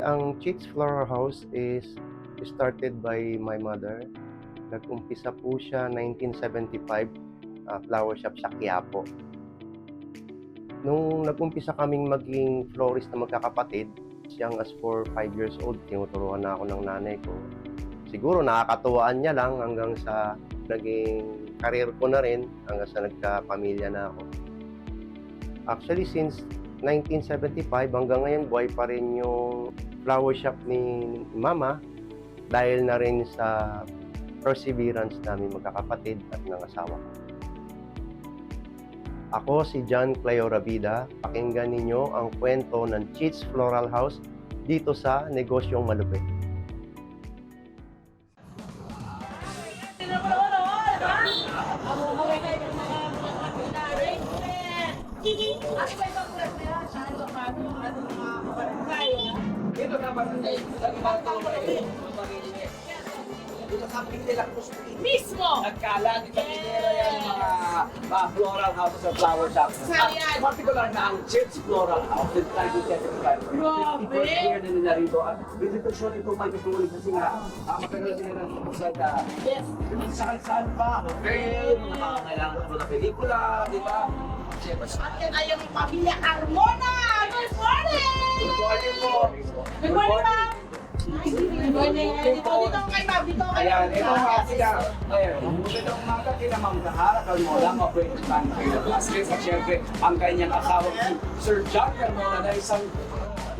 Ang Chicks Flower House is started by my mother. Nag-umpisa po siya 1975, flower shop sa Quiapo. Nung nag-umpisa kaming maging florist na magkakapatid, young as 4-5 years old, tinuturuan na ako ng nanay ko. Siguro nakakatuwaan niya lang hanggang sa naging career ko na rin, hanggang sa nagka-pamilya na ako. Actually, since 1975 hanggang ngayon, buhay pa rin yung flower shop ni Mama dahil na rin sa perseverance namin magkakapatid at ng asawa ko. Ako si John Cleo Rabida. Pakinggan ninyo ang kwento ng Chicks Floral House dito sa Negosyong Malupit. Dito naman dito sa Pindela Cruz Mismo! nagkala dito Pindela yan mga floral houses or flower shops. At particular na ang Chicks Floral House in 1975. Grabe! Year na nila rito. At visitation ito may tutuloy kasi nga matagal sila ng sa Yes! saan pa, hotel, mga kailangan sa mga pelikula, di ba? At yan ay yung pamilya Carmona! Good morning! Good morning po. Good morning, ma'am! Good morning! Dito kay ma'am, dito kay Ayan, ma'am. ito nga sila. Ayan, magandang umaga kila Ma'am Zahara Carmona, ma-Pwede man kayo Vasquez. At syempre, ang kanyang asawa si Sir John Carmona na isang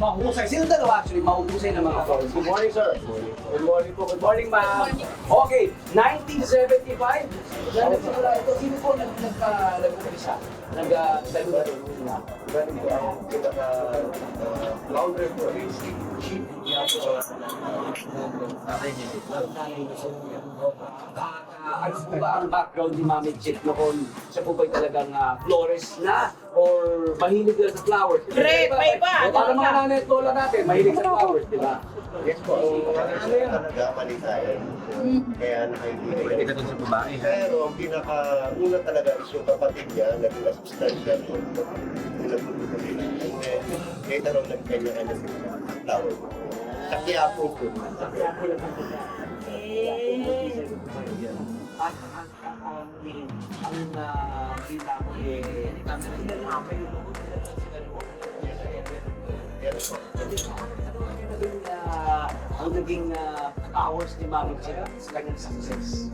mahusay. Sino dalawa actually? Mahusay na mga flowers. Good morning, sir. Good morning po. Good morning, ma'am. Okay, 1975. Nagsimula ito. Sino po nag-umpisa? Nag-talunan na? Galing ko ang pinaka-founder ko is Chief Quiapo. Ano po ba ang background ni Mami Chick noon? Siya po ba'y talagang florist na? Or mahilig na sa flowers? May iba. Para mga nanay at lola natin, mahilig sa flowers, di ba? Yes po, ang talaga malisayan. Kaya nakaibigan. doon sa babae. Pero ang pinaka-una talaga is yung kapatid niya, naging assistant siya po. Nilabuto nila. Kaya raw nagkanya-kanya sila ang flower. Sa Quiapo po. At ang kita ko ang naging powers ni Mami Chick sa kanyang success.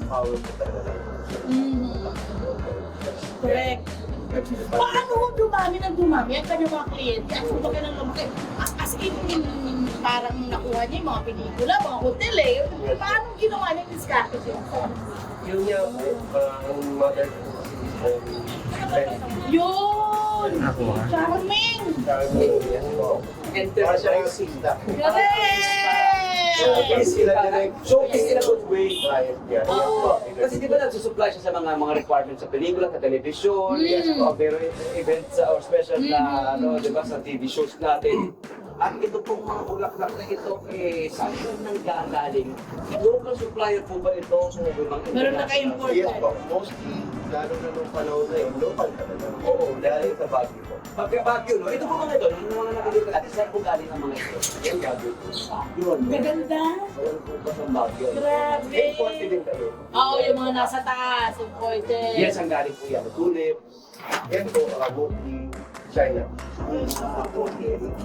Power po talaga. Correct. Paano mo dumami ng dumami ang kanyang mga kliyente? At kung baga ng lumaki, as in, parang nakuha niya yung mga pelikula, mga hotel eh. Paano ginawa niya yung strategy? Yun niya po, ang mother ko Yun! Charming! Yes po. Enterprising. Correct! Showcase in a good way. Oo. Kasi di ba nagsusupply siya sa mga requirements sa pelikula, sa television, pero events or special na di ba sa TV shows natin. At ito pong mga bulaklak na ito, saan po nang gagaling? Local supplier po ba ito? Meron na kayong Yes portal. po, mostly, lalo na nung panahon na yun, local talaga. Oo, Dahil sa Baguio po. Pagka-Baguio, no? Ito po mga ito, yung mga nakikita natin, saan po galing ang mga ito? Yung Baguio po. Yun. Maganda. Ayan po ba sa Baguio? Grabe. Imported din kayo. Oo, yung mga nasa taas, important. Yes, ang galing po yan. Tulip. Yan po, mostly China.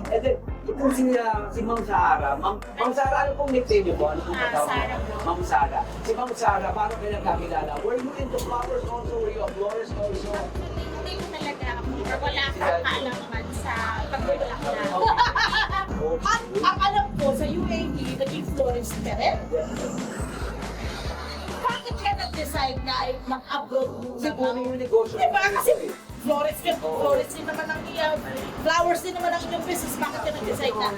And then, ito si Ma'am Sara. Ma'am Sara, ano pong nickname niyo po? Ano pong tawag Sara niyo? po. Ma'am Sara. Si Ma'am Sara, paano kayo nagkakilala? Were you into flowers also? Were you a florist also? Hindi ko talaga ako. Wala kang kaalaman sa pagbulaklak. At ang alam ko, sa UAE, naging florist ka rin. Bakit ka nag-decide na ay mag-abroad muna? Siguro yung negosyo. Diba? Kasi florist din naman ang flowers din naman ang iyong business. Bakit ka nag-decide na?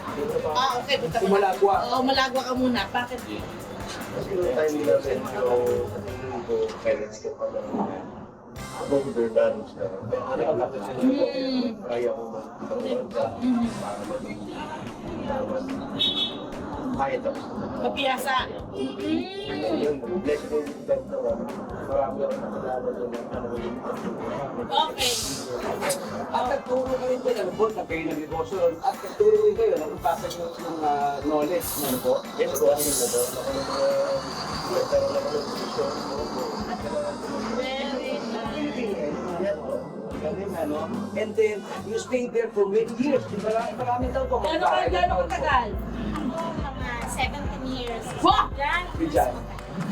Okay, punta ka na. Umalagwa. Oo, malagwa ka muna. Bakit? Kasi noong time nila medyo ko parents ko pa lang older danos na. Kaya ko magkaroon sa para maging Kaya ito. Mapiyasa. Yung blessed ko yung dito. Marami ako nakilala doon ng ano yung Okay. At nagturo ka rin din, ano po, na kayo nag-negosyo ron. At nagturo rin kayo, nagpapasa nyo yung knowledge, ano po. Yes, ko ano yung ito. Nagkaroon ako ng posisyon. Very nice. Galing, ano? And then, you stay there for many years. Marami daw po. Gano'ng katagal? Ako, mga 17 years. Wow! Yan. Diyan.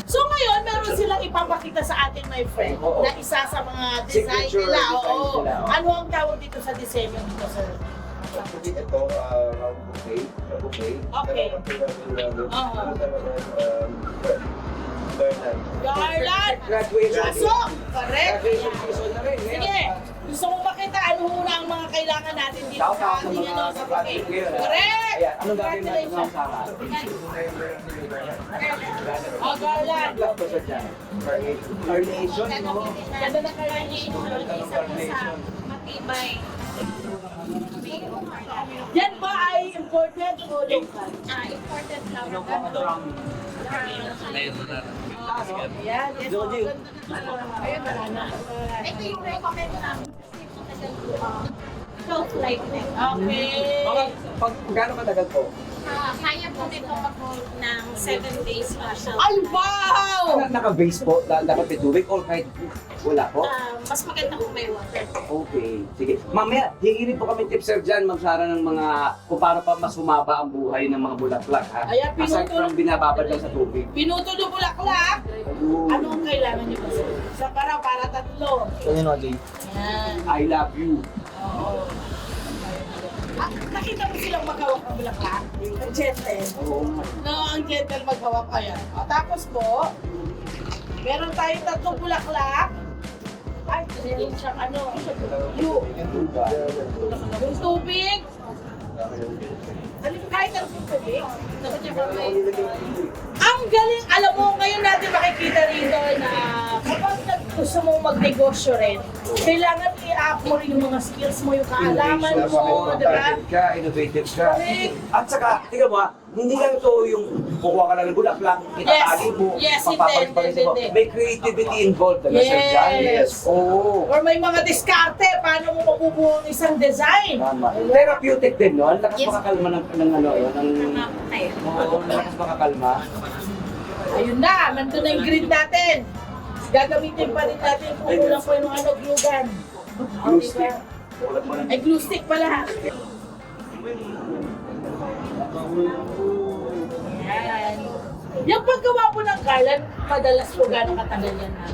So ngayon, meron silang ipapakita sa atin, my friend, Oo. na isa sa mga design Signature nila. design Oo. nila, oo. Ano ang tawag dito sa disenyo dito, sir? Actually, ito, round bouquet. Okay. Oo. Garland! Graduation. Pasok! Correct! Graduation season na rin. Ngayon. Sige! Gusto mo makita ano muna ang mga kailangan natin dito Shout sa out sa ating mga ano, sa graduate bouquet? ngayon. Correct! Ayan, anong gagawin natin mga Congratulations! sama? Oh, Garland! Vlog ko siya dyan. Carnation, no? Ganda na Carnation, carnation. isa po sa matibay. Yan ba ay important o local? Important lang. Yan, yes. Joji. Ayun, wala na. Ito yung recommend namin kasi matagal po shelf life na. Okay. Mga, gano'ng katagal po? Kaya po nito mag-hold ng 7 days pa shelf Ay, life. wow! Naka-base po, dapat may tubig or kahit wala po? Mas maganda kung may water. Okay, sige. Mamaya, hingi rin po kami tips, Sir Jan, Ma'am Sara, ng mga kung paano pa mas humaba ang buhay ng mga bulaklak, ha? Ayan, Aside pinutol- from binababad lang sa tubig. Pinutulo bulaklak. Ano ang kailangan niyo ba? Sa para tatlo. Yan. I love you. Oo. Ah, nakita mo silang maghawak ng bulaklak? Ang gentle. Oo. No, ang gentle maghawak. Ayan. O, tapos po, meron tayong tatlong bulaklak. Ay, meron siyang ano, yung tubig. Kahit ang tubig. Ang galing, alam mo, ngayon natin makikita rito na kapag gusto mong magnegosyo rin, kailangan i-up mo rin yung mga skills mo, yung kaalaman mo, di ba? Talented ka, innovative ka. Correct. At saka, tingnan mo ha, hindi lang ito yung kukuha ka lang ng bulaklak, itatali mo, Yes, papapalik pa rin hindi, mo. hindi. May creativity involved, Sir Jan. Yes. Oo. Or may mga diskarte, paano mo mabubuo ang isang design? Tama. Therapeutic din, no? Ang lakas Yes. makakalma ng ano, ng... Tama po kayo. Oo, ang lakas makakalma. Ayun na, nandun na yung grid natin. Gagamitin pa rin natin kung kulang po yung ano, glue gun. O, Glue diba? stick. Tulad mo ng... Ay, glue stick pala. Yan. Yung paggawa po ng garland, madalas po gano'ng katagal yan ha?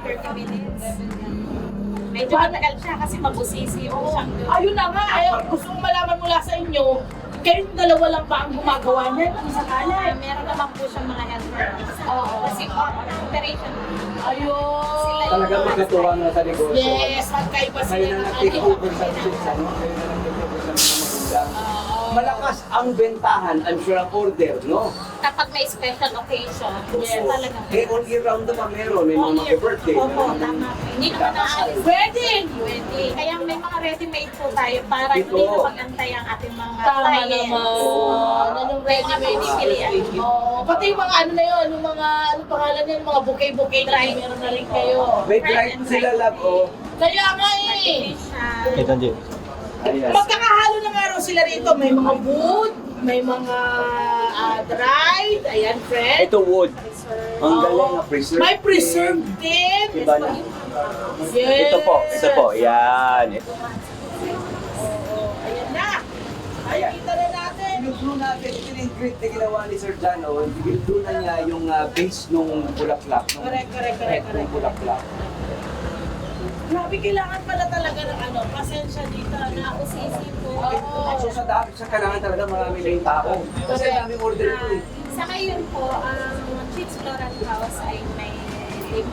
30 minutes. Medyo matagal siya kasi mabusisi yung siyang Ayun na nga, ay, gusto kong malaman mula sa inyo, kayong dalawa lang ba ang gumagawa niyan? Kung sakali. Meron naman po siyang mga helpers. Oo. Kasi operation. Ayun. Talagang magkatuwa na sa negosyo. Yes, magkaiba Kayo sila na ng nag-take ano. over sa business, ano? Kayo na nag-take over sa mga magulang. Malakas ang bentahan, I'm sure ang order, no? Kapag may special occasion, Yes. talaga. Eh, all year round naman meron. May mga mag-birthday. Opo, tama po. Hindi naman naalis. Wedding! Pwede. Kaya may mga ready-made po tayo para Ito. hindi na mag-antay ang ating mga Tama clients. naman. Ano yung May mga ready-made? pinipilian. Oo. Pati yung mga ano na yun, yung mga, ano pangalan yun, mga bouquet-bouquet na yun, meron na rin kayo. May drive po sila, love, oh. Kaya nga eh. Tradition. Ayan. Magkakahalo na nga raw sila rito. May mga wood, may mga dried, ayan, friend. Ito wood. Ang Oo. galing na preserve. May preserved din. Diba na? Yes. yan. Oo, ayan na. Ay, kita na natin. Glue natin, ito yung ingredient na ginawa ni Sir Jan, oh. Glue na niya yung base nung bulaklak. Nung Correct. nung bulaklak. Grabe, kailangan pala talaga ng ano, pasensya dito na Usisi po. Oo. So sa dami, sa kailangan talaga marami na yung tao. Kasi ang daming order ito eh. Sa ngayon po, ang Cheats Floral House ay may 5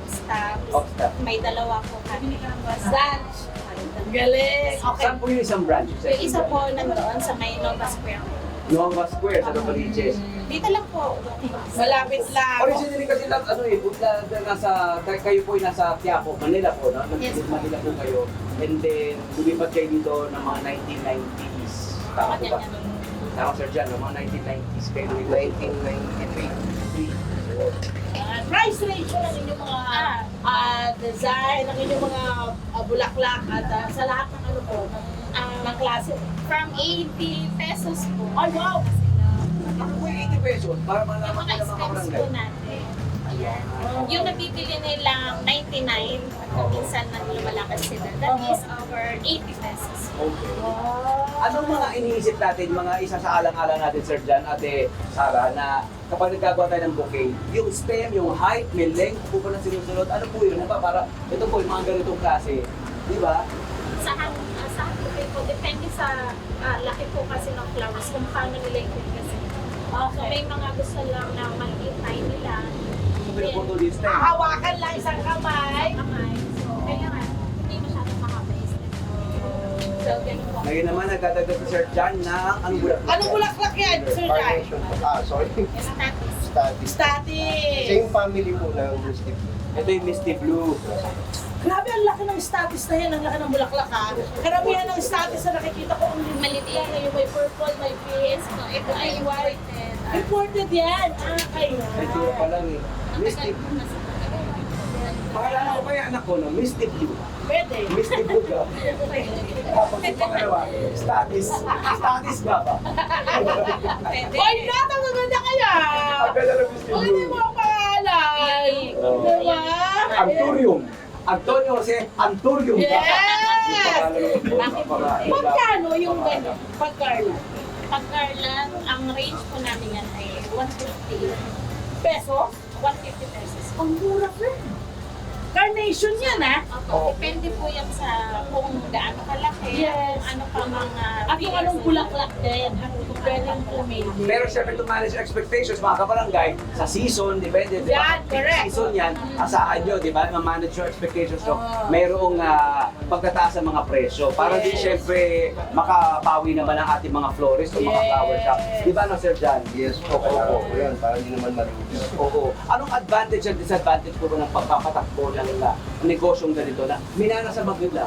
staff. Staff. May 2 po kami. Branch. Galing. Okay. Saan po yung isang branch? Yung isa po nandoon sa may Nova Square. Nova Square, sa Novaliches. Dito lang po. Malapit lang. Originally kasi lang, ano eh, kayo po ay nasa Quiapo, Manila po, no? Yes. Manila po kayo. And then, lumipat kayo dito ng mga 1990s. Tama po ba? Ganyan. Tama, Sir John, no? Mga 1990s kayo nung 1993. Price ratio ng inyong mga design, ng inyong mga bulaklak at sa lahat ng ano po, ng klase. From 80 pesos po. Ay, wow! Ako po yung 80 pesos para Yung malaman mga ko ng mga steps barangay. po natin. Ayan. Yung nabibili nilang 99, kung minsan nang lumalakas sila, that is over 80 pesos. Okay. Anong mga iniisip natin, mga isa sa alang-alang natin, Sir John, Ate Sara, na kapag nagkagawa tayo ng bouquet, yung stem, yung height, may length, po ba na sinusunod? Ano po yun? Diba? Para ito po yung mga ganitong klase. Di ba? Sa bouquet po, depende sa laki po kasi ng flowers, kung paano nila i-kasi. So may mga gusto lang na maliit tiny lang. Pero po ito din stem. Hawakan lang isang kamay. Kamay. So kailangan, hindi masyadong makapa-stem. So ganun po. Ngayon naman, nagdadagdag si Sir John na anong bulaklak? Anong bulaklak yan, Sir Jai? Carnation po. Sorry. Status. Status. Static. Same family po ng Mystic. Ito yung Misty Blue. Grabe, ang laki ng status na yan, ang laki ng bulaklak ha. Karamihan ng status na nakikita ko, ang Maliit. yan, yung may purple, may pink. So ito ay white and Imported yan. Kaya. Ito pa lang eh. Misty Blue. Pakilala ko kaya anak ko, no? Misty Blue. Pwede. Misty Blue ka. Tapos yung pangalawa, Status. Status ka ba? Why not? Ang maganda kaya. Akala na Misty Ano Blue. yung mga pangalan? Oo. Diba? Anturium. Antonio Jose Anturium. Yes! Magkano? Magkano yung gano'n? Pagkarla? pag garland, ang range po namin yan ay 150. Peso? 150 pesos. Ang mura friend. Carnation yan ha? Opo, depende po yan sa kung gaano kalaki, Yes. kung ano pa mga... At kung anong bulaklak din. Pwedeng pumili. Pero syempre to manage expectations, mga kabarangay, sa season, depende, di ba? Yan, correct. Season yan, asahan nyo, di ba? Ma-manage your expectations nyo. Oo. Mayroong pagtataas ng mga presyo. Para din Yes. syempre makapawi naman ang ating mga florist o mga Yes. flower shop. Di ba no, Sir John? Yes po, kailangan po yan. Para hindi naman malugi. Oo. Anong advantage at disadvantage po ng pagpapatakbo ng negosyong ganito na minana sa maganda?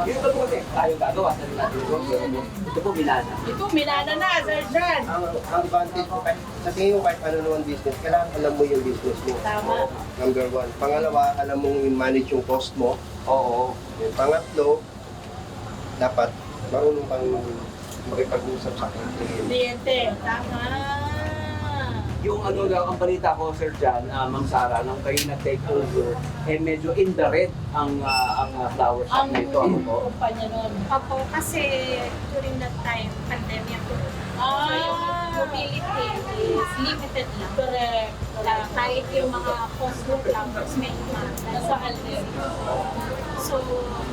Yun ba po kasi tayo gagawa sa natin negosyo. Ito po minana. Ito, minana na, Sir John. Ang advantage po, sa tingin ko kahit ano naman business, kailangan alam mo yung business mo. Tama. Number one. Pangalawa, alam mong i-manage yung cost mo. Oo. Yung pangatlo, dapat marunong kang makipag-usap sa client. Kliyente. Tama. Yung ano lang, ang balita ko, Sir John, Ma'am Sara, nung kayo nag-take over, medyo in the red ang flower shop Ang na ito. Ano po? kumpanya nun. Opo, kasi during that time, pandemya po. So yung mobility is limited lang. Correct. Kahit yung mga coastal flowers, may Nasa halin. So,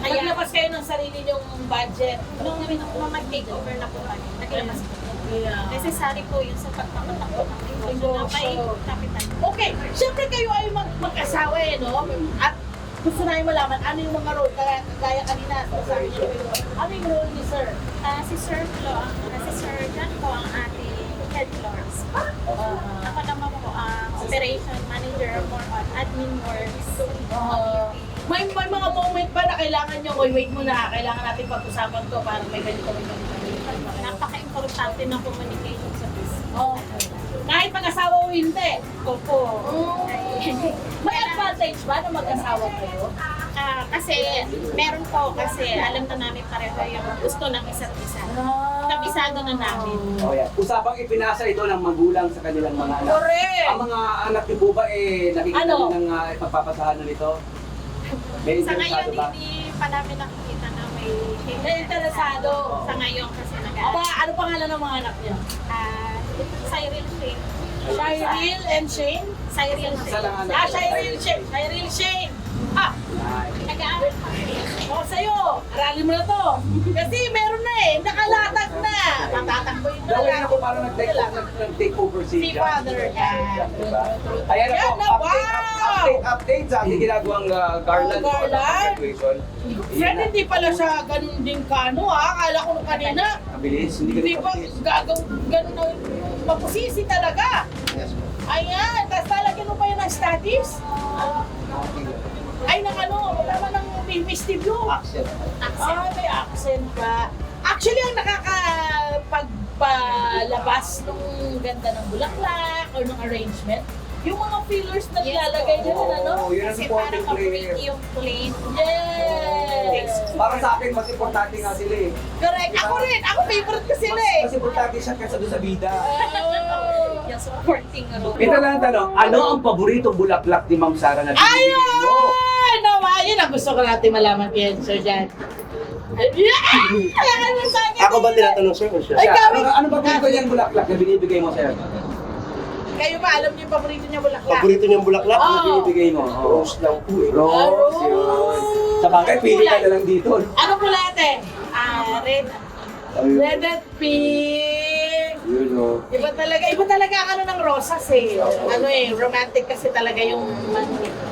kaya Naglabas kayo ng sarili niyong budget. nung mag-take over na po kami, naglabas po. Yeah. Necessary po yun sa pagpapatakbo ng negosyo na may capital. Okay, syempre kayo ay mag-asawa eh, no? At gusto namin malaman ano yung mga role, kaya kanina sabi niyo, ano yung role ni Sir? Si Sir John po ang ating head floors. Ako naman po ang operation manager, more on admin works. May mga moment ba na kailangan nyo, wait muna, kailangan natin pag-usapan to para may ganito. Napaka-importante ng communication sa business. Kahit mag-asawa o hindi. Opo. May advantage ba na mag-asawa kayo? Kasi meron po kasi alam na namin pareho yung gusto ng isa't isa. Kabisado na namin. Oh, yeah. Usapang ipinasa ito ng magulang sa kanilang mga anak. Correct! Ang mga anak niyo po ba nakikita Ano? din ng pagpapasahan nito? May Sa ngayon, interesado ba? hindi pa namin nakikita na may May interesado. Sa ngayon kasi Aba, ano pangalan ng mga anak niya? Cyril Shane. Shireel and Shane? Cyril Isa Shane. lang anak. Shireel Shane. Shireel Shane. Ah, Nag-aaral pa. o sa'yo, aralin mo na to. Kasi meron na eh, nakalatag na. Matatakbo yung Gawin ako parang nag-take over si Si John. Father, yan. Diba? Ayan na Yan po, na, wow! update sa ating ginagawang garland. Oh, garland. Graduation. Friend, hindi pala siya ganun din kano ha. Akala ko nung kanina. Mabilis, hindi Hindi ka pa ganun na mapusisi talaga. Yes po. Ayan, tapos lalagyan mo pa yun ng status. Ay, nang ano, tama ng Misty Blue. Accent. Ah, may accent pa. Actually, ang labas nung ganda ng bulaklak or ng arrangement, yung mga fillers na nilalagay nila, ano? Oo, yun ang Kasi supporting parang player. ma-break yung plain. Yes! Para sa akin, mas importante nga sila eh. Correct. Ako rin. Ako favorite ko sila eh. Mas importante siya kaysa doon sa bida. Oh. Yung supporting role. Ito lang ang tanong, ano ang paboritong bulaklak ni Ma'am Sara na binibigay mo? Ayun! Naman, yun ang gusto ko natin malaman kay Enzo dyan. Yeah! Ano sa akin? Ako ba tinatanong sir o siya? Ay, Siya, kami. ano paborito niyang bulaklak na binibigay mo sa'yo? Kayo ba, alam niyo yung paborito niya bulaklak? Paborito niyang bulaklak? Oo. Ano binibigay mo? Rose lang po eh. Rose, yun. Sa bagay, pili ka na lang dito. Ano pula ate? Red. Red at pink. Yun o. Iba talaga ang ano ng rosas eh. Ano eh, romantic kasi talaga yung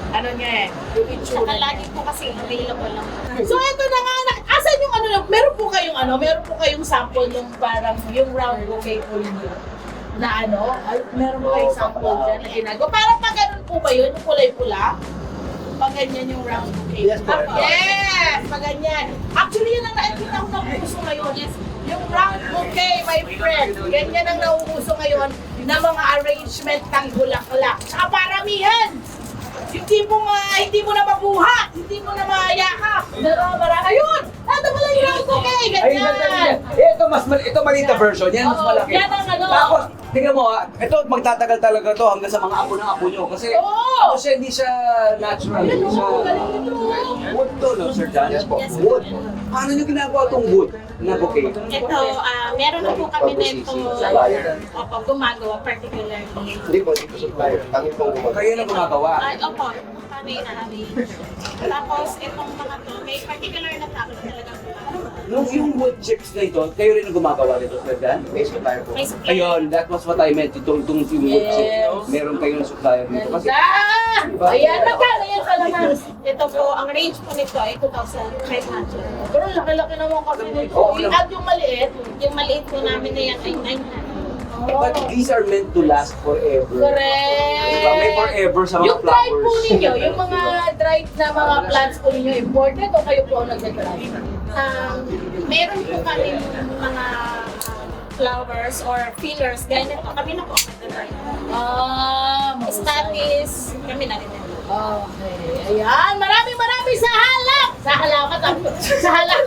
ano niya eh, yung itsura Tsaka niya. lagi po kasi available lang. So ito na nga, asan yung meron po kayong sample yung parang yung round bouquet po niyo na ano, meron po kayong sample dyan na ginagawa. Parang pag ganun po ba yun, yung kulay-pula? Pag ganyan yung round bouquet. Yes, po. Yes, pag ganyan. Actually, yun ang nakikita ko nauuso ngayon. Yes, yung round bouquet, my friend. Ganyan ang nauuso ngayon na mga arrangement ng bulaklak. Tsaka paramihan. Yung tipong hindi mo na mabuhat, hindi mo na mayakap. Ayun! Ito pala yung round bouquet, Ay, ganyan. ito maliit na version, yan mas Oo, malaki. yan ang ano. Tapos, tingnan mo ito magtatagal talaga to hanggang sa mga apo ng apo nyo. Kasi, Oo. hindi siya natural. Yan, Hindi siya oo, galing ito. wood to, no, Sir John? Yes po. Wood. Paano nyo ginagawa itong wood na bouquet? Ito, meron na po kami nito gumagawa particularly. Hindi po, hindi po supplier. Kami pong gumagawa. Kayo na gumagawa. Opo, kami na-arrange. Tapos, itong mga to, may particular na tao talaga Yung wood chips na ito, kayo rin ang gumagawa nito, Sir John? May supplier po. may supply. Ayun, that was what I meant. Itong yung wood Yes. chips. Meron kayong supplier dito. Kasi, Ayan, magkano yan sa laman? Ito po, ang range po nito ay 2,500. Pero laki-laki naman kasi nito. Oo, At yung maliit. Yung maliit po namin na yan ay 900. but these are meant to last forever. Correct. Diba? May forever sa mga Yung dried po flowers. ninyo, yung mga dried na mga plants po ninyo, imported o kayo po ang nagdadrive? Meron po kami mga flowers or fillers. Gaya nito, kami na po ang nag-try. Status, kami na rin. Okay. Ayan, maraming salamat! Sa halak!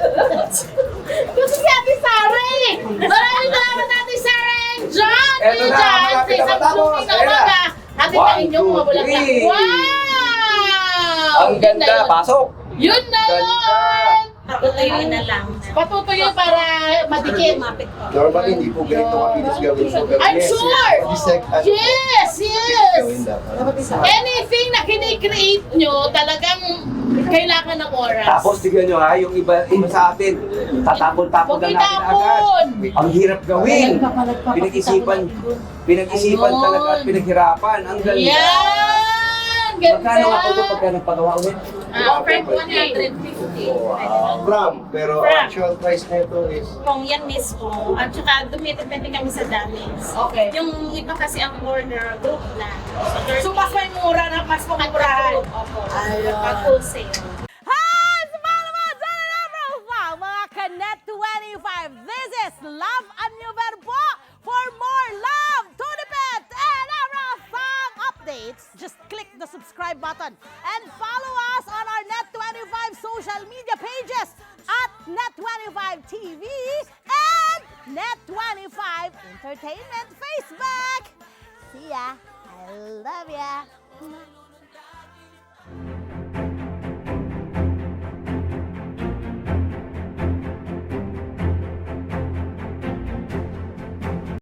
Gusto si Ate Sarah eh! Maraming salamat Ate Sarah and John! Eto Kuya na, John, malapit sa na isang matapos. blooming na Ayan na. umaga. Hatid na 1, inyong mga 2, bulaklak. 3. Wow! Ang ganda, Yun na yun. pasok! Yun na Ganda. yun! Patutuyuin na lang. Patutuyo para madikit. Lumapit po. Normally, hindi po ganito kabilis gawin po. Pero I'm yes, sure! yes. Yes! Gawin dapat. Anything na kini-create nyo, talagang kailangan ng oras. Tapos tignan nyo ha, yung iba sa atin, tatapon-tapon Huwag na natin agad. itapon! Ang hirap gawin. Pinag-isipan Ayun. talaga at pinaghirapan. Ang ganda. Yan! Ganda! Magkano nga po ito pagka nagpagawa ulit? Friend 150. From, pero From. actual price nito is Kung yan mismo, at saka dumidepende kami sa damage. Okay. Yung iba kasi ang order group na. So, mas may mura na, mas mamurahan. Opo. Ayun. Pag wholesale. Hi! Sa mga naman sa Profile, mga Kanet 25. This is Love and New Verbo. For more love, Tunipet, and Arafang updates, just click the subscribe button and follow us on our Net25 social media pages at Net25 TV and Net25 Entertainment Facebook. See ya! I love ya!